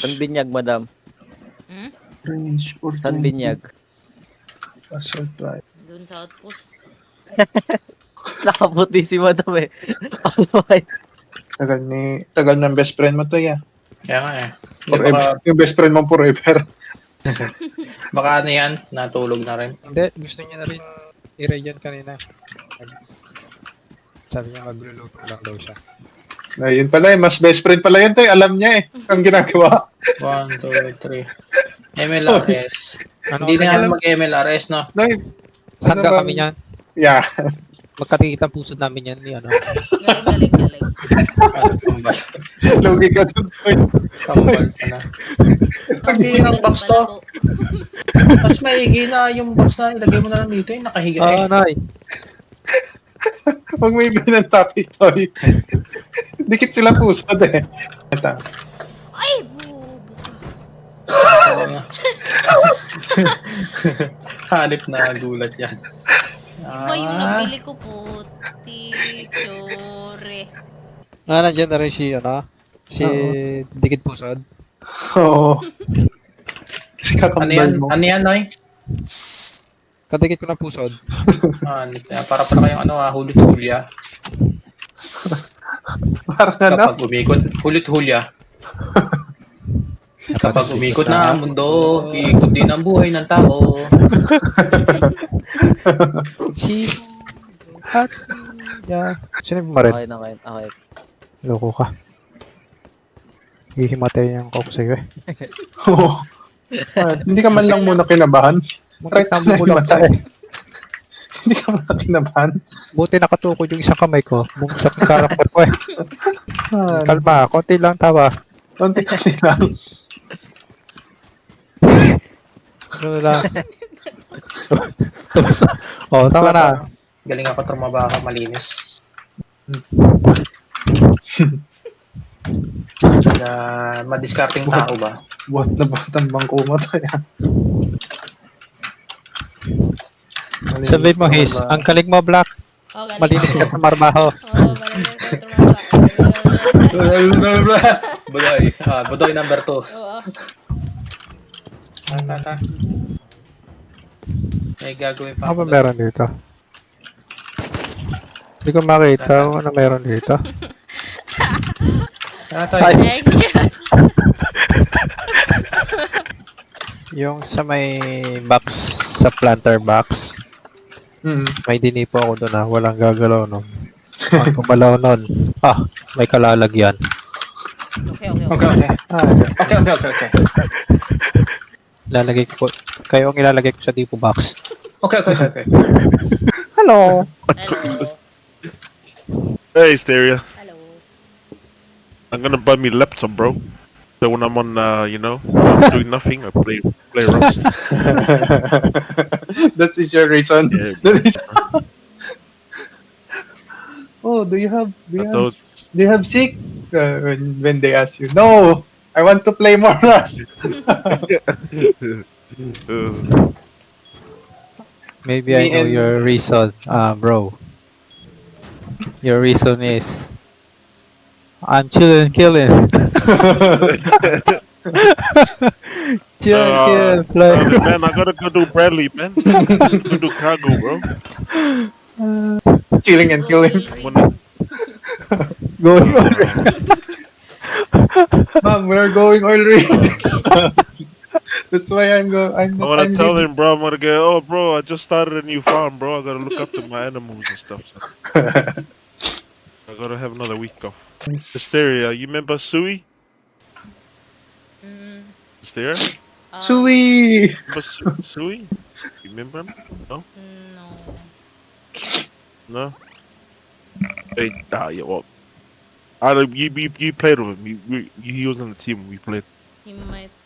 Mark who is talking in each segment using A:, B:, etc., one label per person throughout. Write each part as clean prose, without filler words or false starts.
A: San Binyag, madam.
B: Hmm?
C: Range for
A: San
C: 20.
A: Binyag.
C: Assault rifle.
B: Doon sa outpost.
A: Nakaputi si madam eh. All white.
C: Tagal ng best friend mo to, ya.
D: Kaya nga eh. Hindi,
C: Forever.
D: baka,
C: Yung best friend mo forever.
D: baka ano yan, natulog na rin.
E: Hindi, gusto niya na rin i-raid yan kanina. Sabi niya magluluto lang daw siya.
C: Ayun pala eh, mas best friend pala yun to eh. Alam niya eh, ang ginagawa.
D: 1, 2, 3. MLRS.
E: Ano
D: Hindi
E: kami
D: na
E: niyan?
D: yan mag-MLRS, no?
C: Nay,
E: Saan
C: ano
E: ka
C: ba-
E: kami niyan?
C: Yeah.
E: Magkakita pusod namin yan ni ano.
B: Galing.
D: Ano, kambal.
C: Lugi ka dun. Toy.
D: Kambal ka na. Pag ng box to, mas maigi na yung box na ilagay mo na lang dito, yung nakahiga eh.
E: Nay.
C: Huwag may iba ng topic, Toy. Dikit sila pusod eh. Ito.
B: Ay! Bubo ka.
D: Oo nga. Hanip na gulat yan.
B: Iba yung nabili ko po. Tichore.
E: Nandiyan na rin si ano. Si
C: Oo.
E: Dikit Pusod.
C: Oo. Kasi
D: Ano
C: kakambal
D: yan?
C: mo.
D: Ano yan, Noy?
E: Kadikit ko na Pusod.
D: Para kayong ano, hulit hulya.
C: Parang ano?
D: Kapag umikot, hulit hulya. Kapag umikot na ang mundo, iikot din ang buhay ng tao.
E: Si At ya. Sino yung marin?
A: Okay.
E: Loko ka. Hihimatay yung coke sa'yo eh.
C: Oo. Hindi ka man lang muna kinabahan. Right
E: Makita mo lang
C: matay.
E: tayo.
C: Hindi ka man lang kinabahan.
E: Buti nakatukod yung isang kamay ko. Bumagsak yung karakter ko eh. Kalma, konti lang tawa.
C: Konti kasi lang.
E: Ano lang. Oh, tama na.
D: Galing ako trumabaka, malinis. Madiscarding tao ba?
C: Buhat na buhat ang bangko mo to. Yan.
E: Sabi mo, His, ang kalig mo, Black.
B: Oh, galing.
E: Malinis ka sa marbaho.
B: Oh, malinis ka tumama.
D: Budoy. Budoy number 2.
B: Oo.
D: May gagawin pa
E: Ano ba
D: ako.
E: meron dito? Hindi ko makita kung ano meron dito. Ay.
B: Thank you.
E: Yung sa may box, sa planter box, may dinipo ako doon walang gagalaw nun. Ang kumalaw nun, may kalalagyan.
D: Okay.
E: Lalagay ko, kayo ang ilalagay ko sa dipo box.
D: Okay.
E: Hello!
B: Hello.
F: Hey, Stereo.
B: Hello.
F: I'm gonna buy me laptop, bro. So when I'm on, doing nothing, I play Rust.
C: That is your reason.
F: Yeah.
C: That is... Oh, do you have sick? When they ask you, no, I want to play more Rust.
E: Maybe I know your reason, bro. Your reason is, I'm chillin', killing. Chill, play.
F: Man, I gotta go do Bradley, man. Go do cargo, bro.
C: Chilling and killing.
E: Going on.
C: Mom, we're going oil rig. That's why I'm
F: I wanna tell him, bro. I'm gonna go. Oh, bro, I just started a new farm, bro. I gotta look after my animals and stuff. So. I gotta have another week off. Hysteria, you remember Sui? Hysteria?
C: Sui.
F: Remember Sui? You remember him? No? No? Hey, yeah, well, you played with him. He was on the team when we played.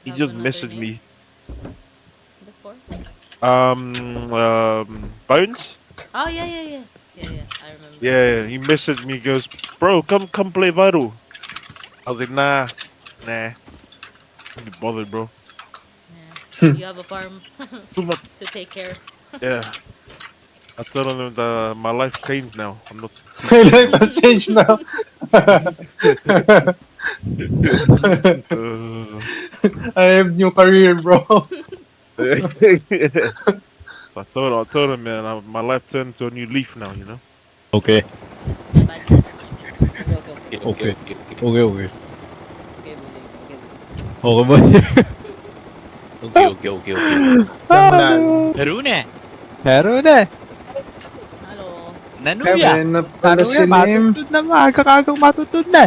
F: He just messaged me.
B: Before?
F: Bones?
B: Oh, yeah. I remember.
F: Yeah, he messaged me. He goes, bro, come play Vital. I was like, nah. Can't be bothered, bro.
B: Yeah. You have a farm
F: Too much.
B: to take care.
F: Yeah. I told him that my life changed now. I'm not.
C: My life has changed now. I have new career, bro.
F: I told him, man, my life turned to a new leaf now, you know?
E: Okay.
B: Bad. Okay.
E: Okay. Okay.
B: Okay,
E: Okay.
B: bully. Okay.
E: Okay ba?
G: Okay.
C: Damunan.
G: Laro na.
E: Meron eh.
B: Hello.
G: Nanuya.
C: Kevin, na pala
E: Ano
C: si
E: yan?
C: Lim.
E: Matutod na magkakagang matutod na.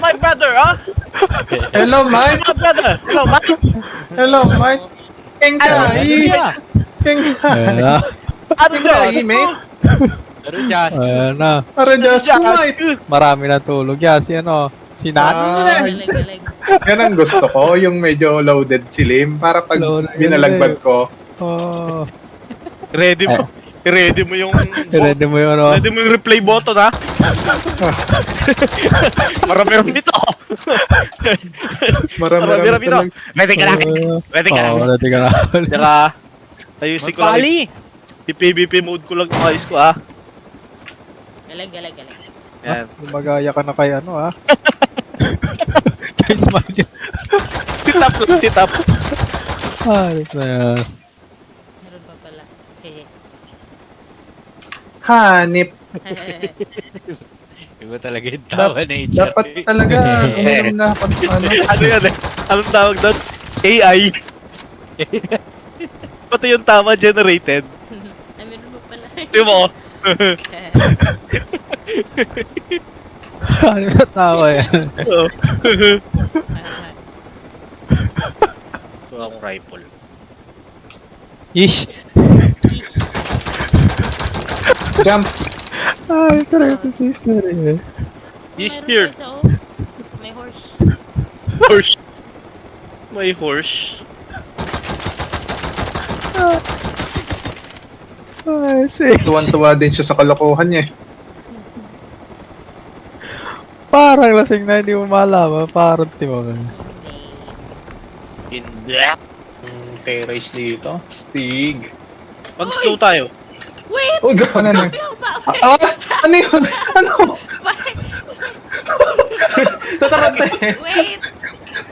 A: My brother, huh?
C: Hello, Mike.
A: My brother. Hello, Mike.
C: Hello, Mike. King Kai.
G: Nanuya.
C: King Kai.
E: Ayan na.
A: Ano
C: King Kai, mate.
G: Laro Just.
E: Ayan na.
C: Para just Mike.
E: Marami na tulog yan. Si ano? Si Nano na.
B: Galing.
C: Yan ang gusto ko, yung medyo loaded si Lim. Para pag
E: Loaded.
C: binalagbag ko,
E: Oh.
H: Ready mo. I-ready mo yung
E: Ready mo yun, oh.
H: ready mo yung replay button ha. Marami nito.
C: marami-rami
H: Marami nito.
C: talaga.
H: Ready ka na. Ready ka na.
E: Oh, ready ka na.
H: Tsaka ayusin ko lang.
G: Magpali.
H: I-PVP mode ko lang yung ayos ko ha.
B: Galing.
H: Yan.
E: Lumagaya ka na kay ano, ah. Kay Smile.
H: Sit up lang, sit up.
E: Ayos na yan.
B: Meron pa pala. Hehe.
C: Hanip.
G: Iba talaga yung tawa na yung chat.
C: Dapat talaga uminom na pag ano.
H: Ano yan eh? Anong tawag doon? AI. Pati yung tama generated.
B: Ay, meron pa pala.
H: Di mo?
E: Ano na tawa yan?
H: Ang rifle.
E: Ish!
C: Jump.
E: Ay, try to say story eh.
H: Yes,
B: Meron
H: here.
B: pa isa, oh. May horse.
H: Horse. May horse.
E: Ay, sis.
C: Tuwan-tuwa din siya sa kalokohan niya eh.
E: Parang lasing na, hindi mo malaman. Parang tiwangan.
H: Hindi.
D: Terrace dito. Stig.
H: Mag-slow tayo.
B: Wait!
C: Uy, ano na?
B: Yung ba?
C: Ano yun? Ano?
D: Tataranta eh.
B: Wait!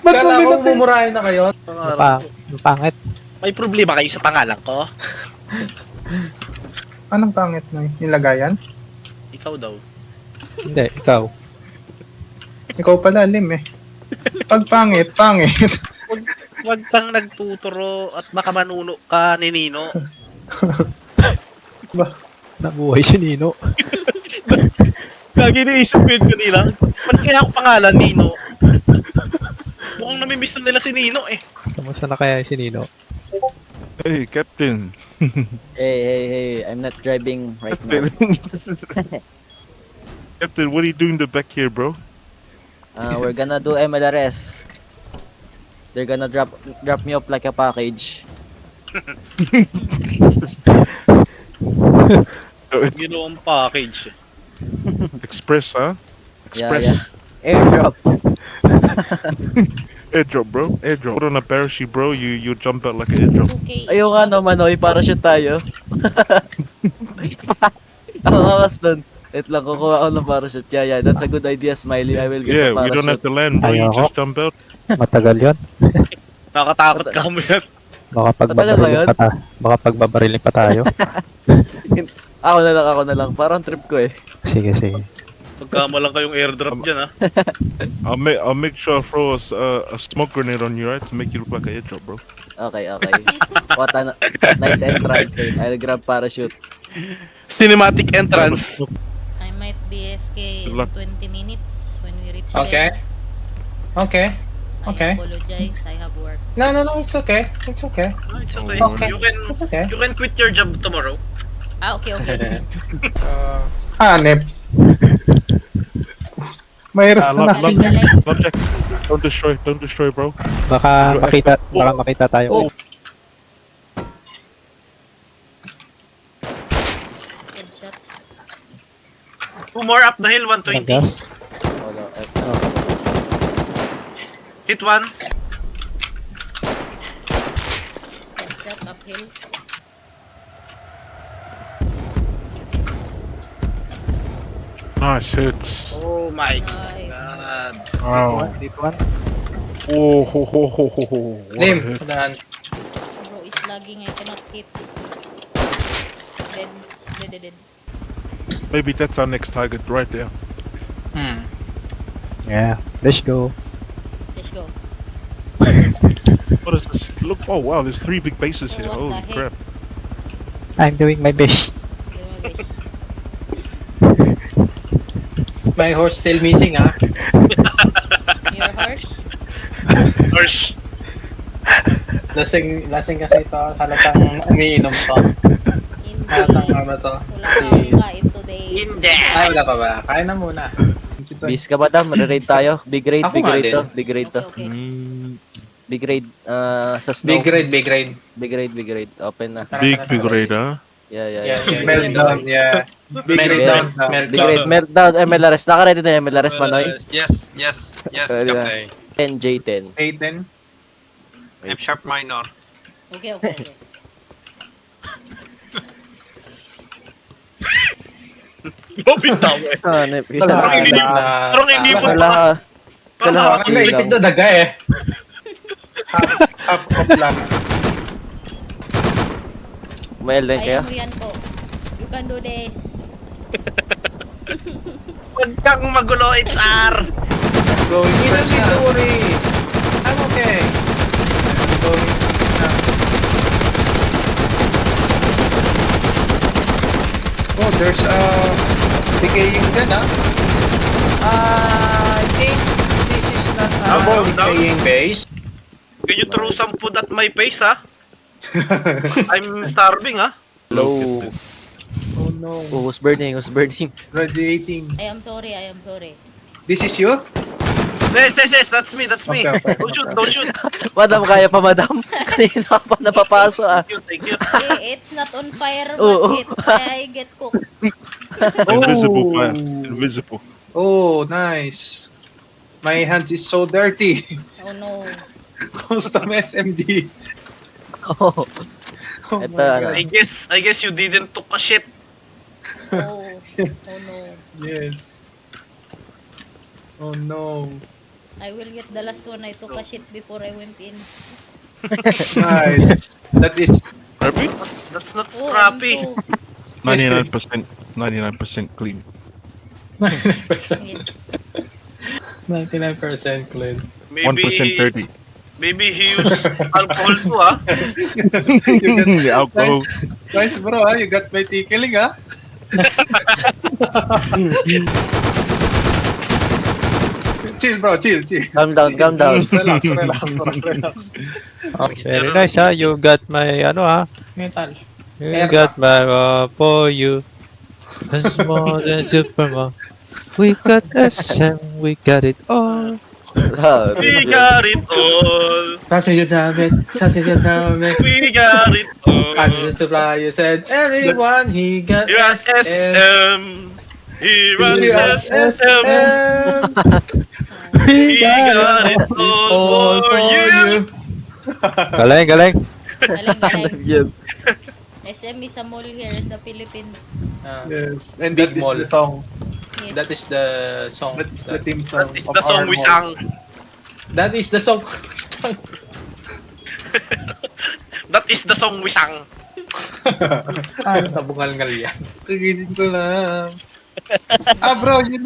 C: Ba't
D: Kala
C: mo
D: ko
C: binatay?
D: mumurahin na kayo.
E: Ang pangit.
H: May problema kayo sa pangalan ko?
C: Anong pangit na yung lagayan?
H: Ikaw daw.
E: Hindi, ikaw.
C: Ikaw pala, Lim eh. Pag pangit, pangit.
H: Huwag kang nagtuturo at baka manuno ka ni Nino.
E: Nabuhay si Nino.
H: Lagi naisip ko yun kanina. Ba't kaya ako pangalan, Nino? Mukhang namimiss na nila si Nino eh.
E: Kamusta na kaya si Nino?
F: Hey, Captain.
A: Hey, I'm not driving right now.
F: Captain, what are you doing back here, bro?
A: We're gonna do MLRS. They're gonna drop me off like a package.
H: Ginawang package.
F: Express, huh?
A: Yeah,
F: Express.
A: Airdrop.
F: Airdrop, bro. Airdrop. Put on a parachute, bro. You jump out like an airdrop.
B: 2K.
A: Ayun nga no, Manoy, parachute tayo. Ang angas dun. Wait lang, kukuha ako ng parachute. Yeah, that's a good idea, Smiley. I will get
F: Yeah,
A: a
F: we don't have
A: parachute.
F: to land, bro. You
E: Ayoko.
F: just jump out.
E: Matagal yon.
H: Nakatakot ka mo yan.
E: Baka
A: Matagal ba yun?
E: pagbabarilin pa tayo.
A: Ako na lang. Parang trip ko eh.
E: Sige.
H: Pagkama lang kayong airdrop dyan ha.
F: I'll make sure I throw a smoke grenade on you, right? To make you look like an airdrop, bro.
A: Okay. What a nice entrance eh. I'll grab parachute.
H: Cinematic entrance.
B: I might be AFK
F: Good
B: in
F: luck.
B: 20 minutes when we reach
D: Okay.
B: there.
D: Okay.
B: I
D: Okay.
B: apologize. I have work.
D: No, it's okay. It's okay.
H: Oh, it's okay.
D: Okay.
H: You
D: It's okay.
H: can quit your job tomorrow.
B: Ah, okay.
C: Hanip. Mayroon na.
H: Logic. Don't destroy, bro.
E: Baka makita tayo.
B: Headshot.
H: 2 more up the hill, 120.
E: Gas.
H: Hit 1.
B: Headshot uphill.
F: Nice hits.
H: Oh my
B: Nice.
H: god.
F: Wow.
E: Dito one.
F: Oh, ho, ho, ho, ho, ho. What a
D: Lim,
F: hit.
D: padahan.
B: Bro is lagging. I cannot hit. Dead. Dead.
F: Maybe that's our next target right there.
E: Yeah, let's go.
B: Let's go.
F: What is this? Look, oh wow, there's 3 big bases here.
B: What
F: Holy
B: the
F: crap.
E: I'm doing my best.
B: Do my best.
D: My horse still missing, ah.
B: Your horse?
H: Harsh.
D: Lasing kasi ito. Halatang umiinom to. Halatang
B: Hindi.
D: ano to.
B: Wala kang kain today.
H: Hindi.
D: Ay, wala pa ba? Kain na muna.
A: Bis ka madam, re-raid tayo. Big raid,
D: Ako
A: big
D: nga
A: raid
D: din.
A: to. Big raid to.
B: Okay.
A: Big raid sa snow.
D: Big raid, big raid.
A: Big raid. Open na.
D: Tara,
F: Big,
D: tara,
F: big
D: tara.
F: raid, huh?
A: Yeah.
C: Meltdown, yeah. Big
D: Meltdown.
C: meltdown.
A: Big raid. Meltdown. MLRS. Naka-ready na yung MLRS, Manoy.
I: Yes,
A: Pwede na.
I: Captain.
A: 10, J10.
C: Aiden.
I: I'm sharp minor.
B: Okay.
H: Lobit daw eh.
A: Hanip.
H: Parang hindi mo. Parang hindi mo.
A: Kala.
C: Ang naitip na daga eh. Half of lang.
A: Mail din kayo?
B: Kaya mo yan po. You can do this.
H: Huwag kang magulo, it's R.
C: Going
D: Hindi
C: first
D: need
C: na.
D: to worry. I'm okay.
C: Going first na. Oh, there's a decaying gun, ah.
D: I think this is not
H: Down,
D: a
H: down.
D: paying base.
H: Can you throw some food at my face, ha? I'm starving, ha?
A: Low.
C: Oh no.
A: Oh, who's burning?
C: Radiating.
B: I am sorry.
C: This is you?
H: Yes, that's me.
C: Okay.
H: Don't shoot.
A: Madam, kaya pa madam. Kanina pa napapaso ah.
H: Thank you.
B: It's not on fire,
A: Oo.
B: but I get cooked.
F: Invisible
C: Oh.
F: fire. Invisible.
C: Oh, nice. My hands is so dirty.
B: Oh no.
C: Custom SMG.
A: Oh.
C: Oh
A: Ito,
C: my
A: ano.
C: God.
H: I guess you didn't took a shit.
B: Oh no.
C: Yes. Oh no.
B: I will get the last one. I took a shit before I went in.
C: Nice. That is
F: Scrappy?
H: That's not
B: Oh,
H: scrappy.
B: M2.
F: 99% clean.
B: Yes.
D: 99% clean.
F: 1% dirty.
H: Maybe he used alcohol too, ha?
C: you got
F: Alcohol.
C: nice bro, ah. You got my tickling, ah. Chill bro, chill.
A: Calm down.
C: Relax.
E: Very nice, ha? You got my, ano, ha?
D: Metal.
E: You got my, for you. It's more than Superman. We got SM, we got it all.
H: We got it all.
D: Sausage helmet.
H: We got it all.
D: And the supplier said, everyone, he got
H: Here at SM. Here at SM. We got it all for you.
E: Galing.
B: Galing.
A: Yun.
B: SM is a mall here in the Philippines.
C: Yes. And
D: Big
C: that is
D: mall.
C: the song.
B: Yes.
D: That is the song.
C: That is the theme song.
H: That is
C: of
H: the song
C: our
H: we
C: mall.
H: sang.
D: That is the song.
H: That is the song we sang.
D: Nabungal-ngal yan.
C: Nagising ko lang. Bro, you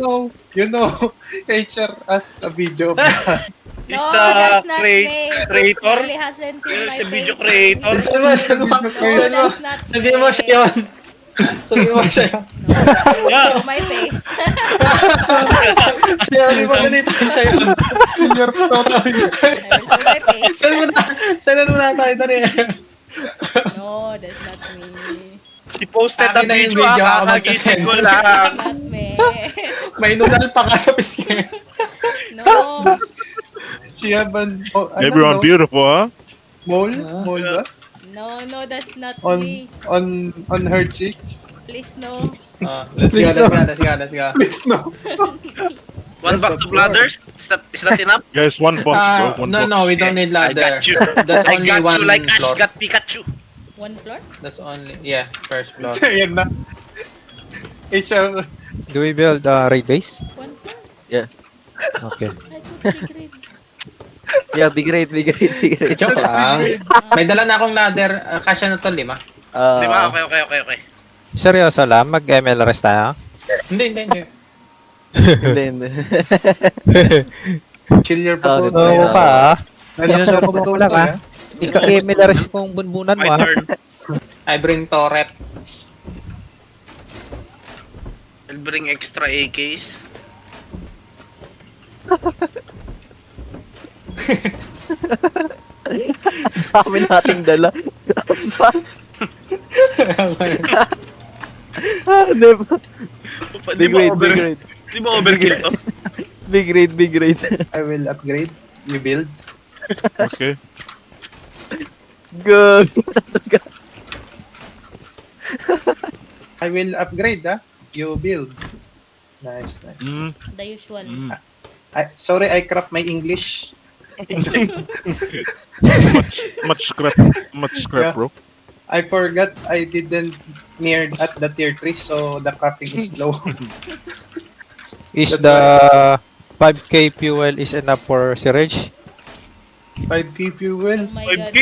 C: know, HR as a video of that.
H: Is
B: No,
H: the
B: that's not me.
H: creator?
B: Really hasn't seen
H: Yun
B: my
H: si video
B: face.
H: creator.
D: Saan mo?
B: No, that's not
D: Sabihin mo
B: me.
D: siya yun. Sabihin mo siya yun.
B: No, I will show my face.
D: Sabihin mo ganito siya yun.
C: Your totally.
B: I will show my face.
D: Saan mo na tayo tani?
B: No, that's not me.
H: Si posted
D: Akin
H: ang
D: na yung
H: video,
D: video,
H: ha?
D: ako
H: Kagising ko
D: mag-send.
H: lang.
B: Not me.
D: May nunal pa ka sa pisngi.
B: No.
C: She have an
F: Everyone beautiful, huh?
C: mole ba?
B: No, that's not
C: On
B: me.
C: on her cheeks.
B: Please no.
D: Let's go.
C: Please no.
H: One back to bladders? Is that enough?
F: Guys, one box, bro. One box.
D: No, we don't need
H: I
D: ladder.
H: got you.
D: That's
H: I
D: only
H: got
D: one
H: you like Ash
D: floor.
H: got Pikachu.
B: One floor?
D: That's only, yeah, first floor.
C: So, yan na. HR.
E: Do we build a raid base?
B: One floor?
E: Okay.
B: I took big rib.
A: Yeah, big raid, big raid, big raid.
D: Joke lang. May dala na akong ladder. Kasya na to, 5.
H: Di ba? Okay.
E: Seryoso lang, mag-ML rest tayo?
D: Hindi.
A: Hindi, hindi.
C: Chill your
A: Oh,
C: potato.
E: Oo pa ah.
C: Relax your potato.
E: lang, ah. Ikaw ML rest kung bunbunan mo
H: My
E: ah.
H: turn.
D: I bring turret.
H: I'll bring extra AKs.
A: Dami nating dala. Di ba?
H: Di
A: Big
H: ba
A: raid,
H: over,
A: big raid.
H: di ba overkill to?
A: Big raid, big raid.
C: I will upgrade. You build.
F: Okay.
A: Good.
C: I will upgrade, You build. Nice.
F: Mm.
B: The usual.
C: Sorry, I crap my English.
F: Much scrap,
C: Yeah.
F: bro.
C: I forgot I didn't near at the tier 3, so the crafting is low.
E: Is
C: That's
E: the 5k fuel is enough for syringe?
C: 5k fuel,
B: Oh my god.
H: 5K?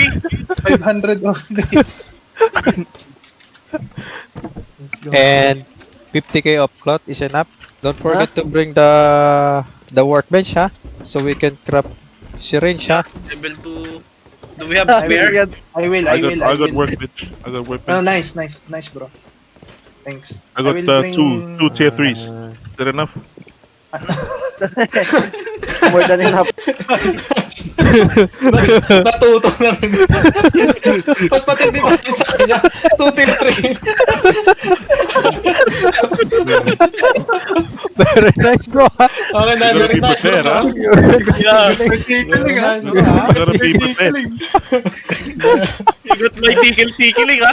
C: 500 only. Let's go.
E: And 50k of cloth is enough. Don't forget to bring the workbench, ha? So we can craft syringe, ha?
H: Level 2. Do we have
C: I will,
H: spare?
C: I will.
F: I got workbench. I got
C: Oh,
F: workbench.
C: nice, bro. Thanks.
F: I got
C: will bring-
F: two tier 3s. Is that enough?
A: More than enough.
D: Natuto na rin. Mas matindi pa rin sa kanya. 2 tier 3.
E: Very nice, bro, ha?
D: Okay na,
F: You gotta
D: very
F: be
D: nice.
F: prepared, huh?
H: Yeah,
C: Tickling,
D: Nice,
C: ah.
D: bro, ha?
F: You gotta be prepared.
H: you got my tickling, ha?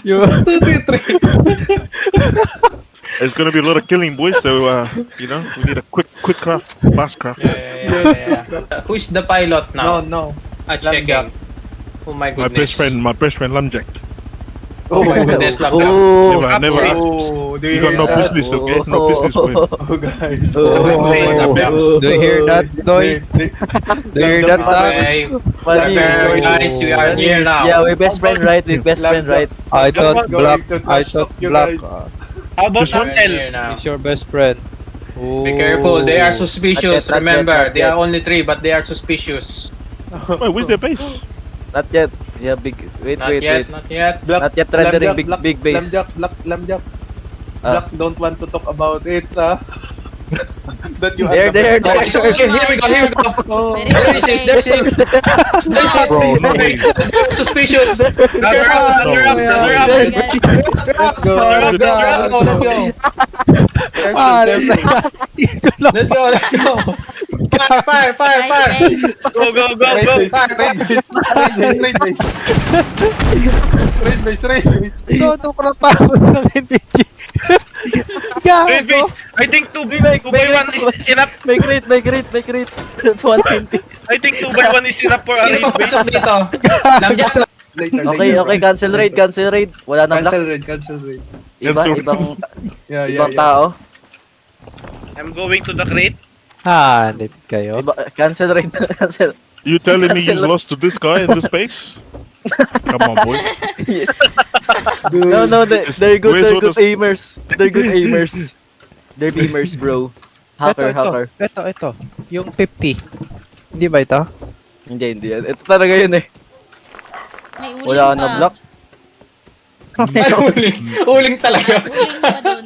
C: 2 tier 3.
F: There's gonna be a lot of killing, boys. So we need a quick craft, fast craft.
D: Yeah. Who is the pilot now?
C: No.
D: Checking. Oh my
F: My
D: goodness.
F: best friend, Lumjack.
D: Oh my goodness, Lamjack.
A: Oh,
F: Never.
C: Oh, do
F: You
C: you
F: got
C: hear
F: no
C: that?
F: business, okay? No business, boy.
C: Oh, guys.
E: Do you hear that, Doy? Do you hear that, Doc?
D: Okay.
A: funny.
D: Very nice. We are near now.
A: Yeah, we're best friend, right? We're best friend, right?
E: I thought
C: Going
E: Black,
C: to
E: I
C: trash
E: thought
C: talk you
E: Black
C: guys.
H: How about
F: This one?
D: Very
H: Hotel?
D: near now.
E: is your best friend.
D: Be careful. They are suspicious.
A: Not yet,
D: Remember,
A: not
D: they
A: yet.
D: are only 3, but they are suspicious.
F: Wait, where's their base?
A: Not yet. Yeah, big. Wait.
D: Not yet.
A: Not yet rendering big base.
C: Lamjak.
A: Ah.
C: Black don't want to talk about it, that you
A: There,
C: are the
A: there,
C: best
A: there.
D: Okay, here we go.
C: Oh,
B: Very
D: There is it. There's it. There's it.
F: Bro, no way.
D: Suspicious.
H: Gather up, gather up, gather up.
B: Oh my god.
C: let's go.
D: Let's go. Let's go. Let's go. Let's go. Fire.
B: Nice raid.
H: Go, go, go, go.
C: Raid base.
E: Todo krapahon ng NDG.
H: Wait, wait. I think 2 by 1 is enough.
A: Make rate. 120.
H: I think 2 by 1 is enough for a
D: Sino
H: raid
D: pa pasok
H: base.
D: dito? Lamjak.
A: Okay, cancel raid. Wala na black.
C: Cancel raid.
A: Ibang
C: Yeah.
A: tao.
H: I'm going to the crate.
E: Hanip kayo.
A: Cancel raid. Cancel.
F: You telling me you
A: Cancel.
F: lost to this guy in this base? Come on, boy.
A: No, they're good.
F: Where's
A: They're
F: all
A: good
F: the-
A: aimers. They're good aimers. They're beamers, bro. Hacker.
E: Ito. Yung 50. Hindi ba ito?
A: Hindi yan. Ito talaga yun eh.
B: May uling
A: Wala
B: pa.
A: na block.
D: Ay, uling. Uling talaga.
B: Uling pa dun.